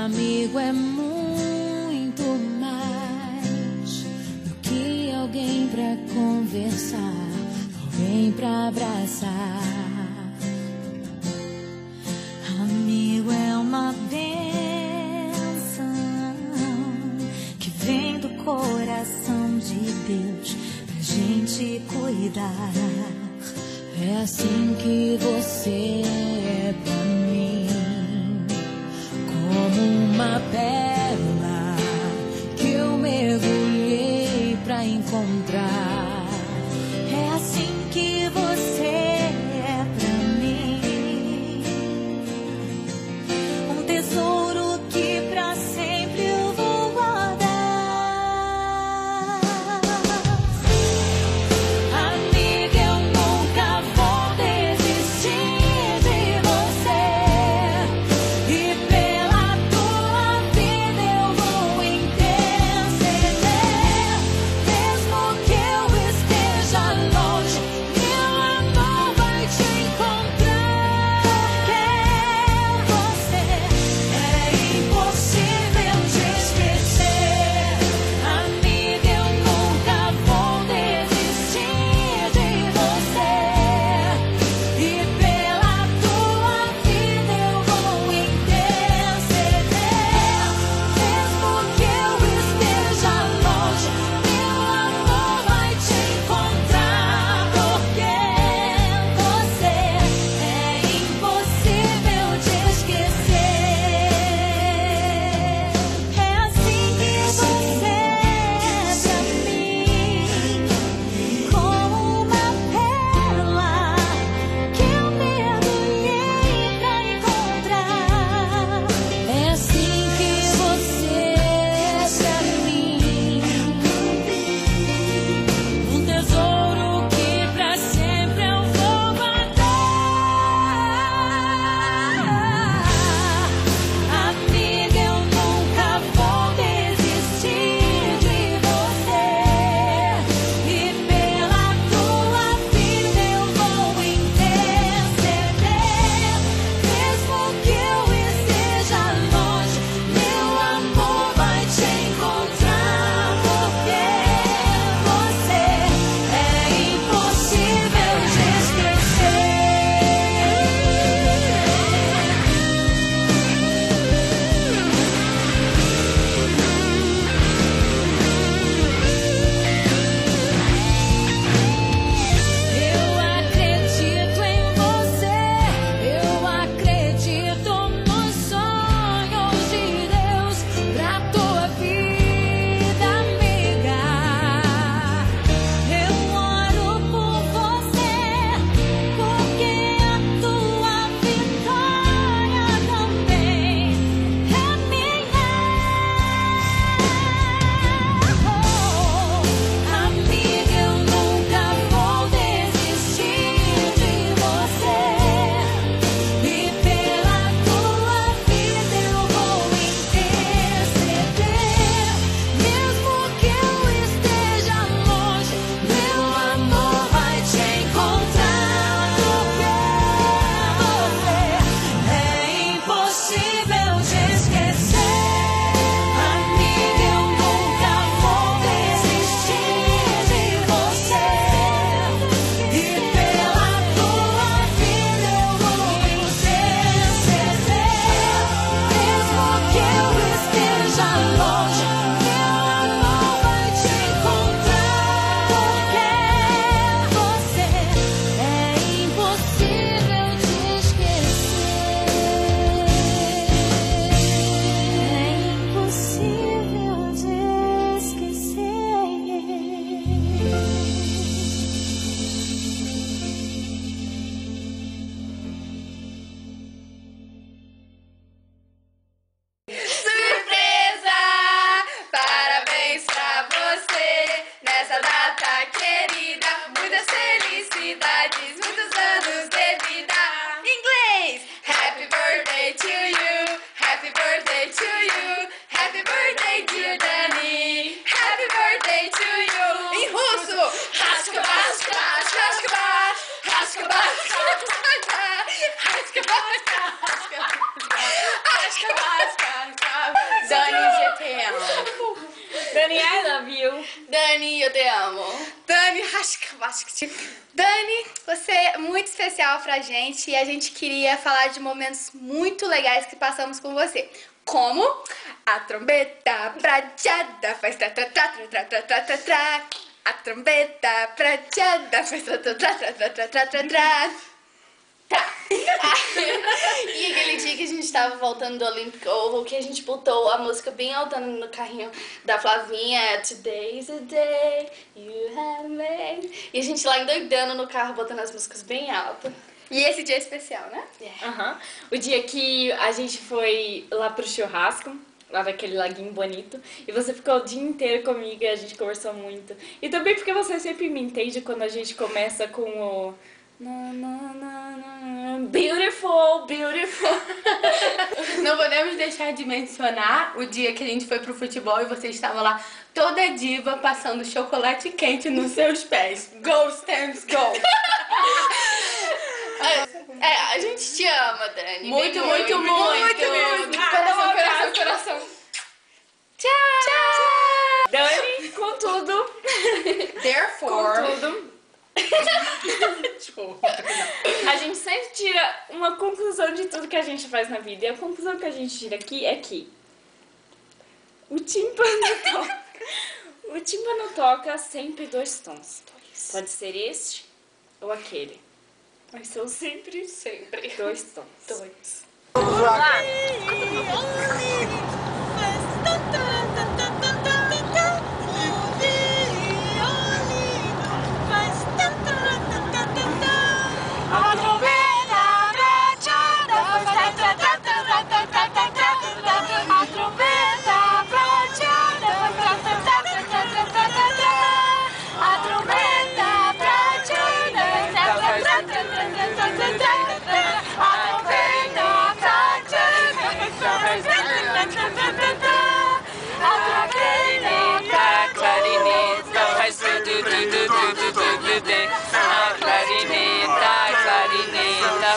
Amigo é muito mais do que alguém pra conversar, alguém pra abraçar. Amigo é uma bênção que vem do coração de Deus pra gente cuidar. É assim que você é pra mim, como uma pérola que eu mergulhei pra encontrar. É assim que você é pra mim, um tesouro que pra sempre eu vou guardar. Amiga, eu nunca vou desistir de você, e pela tua vida Dani, eu te amo. Dani, I love you. Dani, eu te amo. Dani, Dani, você é muito especial pra gente e a gente queria falar de momentos muito legais que passamos com você. Como a trombeta prateada faz tra tra tra tra tra tra tra tra. A trombeta prateada faz tra tra tra tra tra tra tra tra. Tá. E aquele dia que a gente tava voltando do Olympic Oval, que a gente botou a música bem alta no carrinho da Flavinha, Today's the day you have made. E a gente lá endoidando no carro, botando as músicas bem alto. E esse dia é especial, né? O dia que a gente foi lá pro churrasco, lá naquele laguinho bonito, e você ficou o dia inteiro comigo e a gente conversou muito. E também porque você sempre me entende quando a gente começa com o... Beautiful, beautiful. Não podemos deixar de mencionar o dia que a gente foi pro futebol e você estava lá toda diva passando chocolate quente nos seus pés. Go, Stamps, go! A gente te ama, Dani. Muito, Bem, muito, muito, muito. Coração, coração, coração. Tchau! Dani, com tudo. Therefore. Com tudo. A gente sempre tira uma conclusão de tudo que a gente faz na vida. E a conclusão que a gente tira aqui é que o tímpano toca. O tímpano toca sempre dois tons. Pode ser este ou aquele. Mas são sempre dois tons. Dois.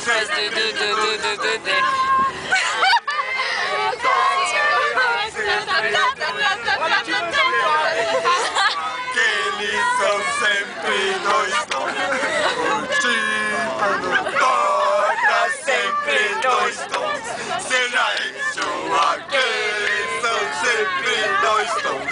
Faz do do do do do do do. Aqueles são sempre dois tons. O tímpano toca sempre dois tons. Seja este ou aquele, são sempre dois tons.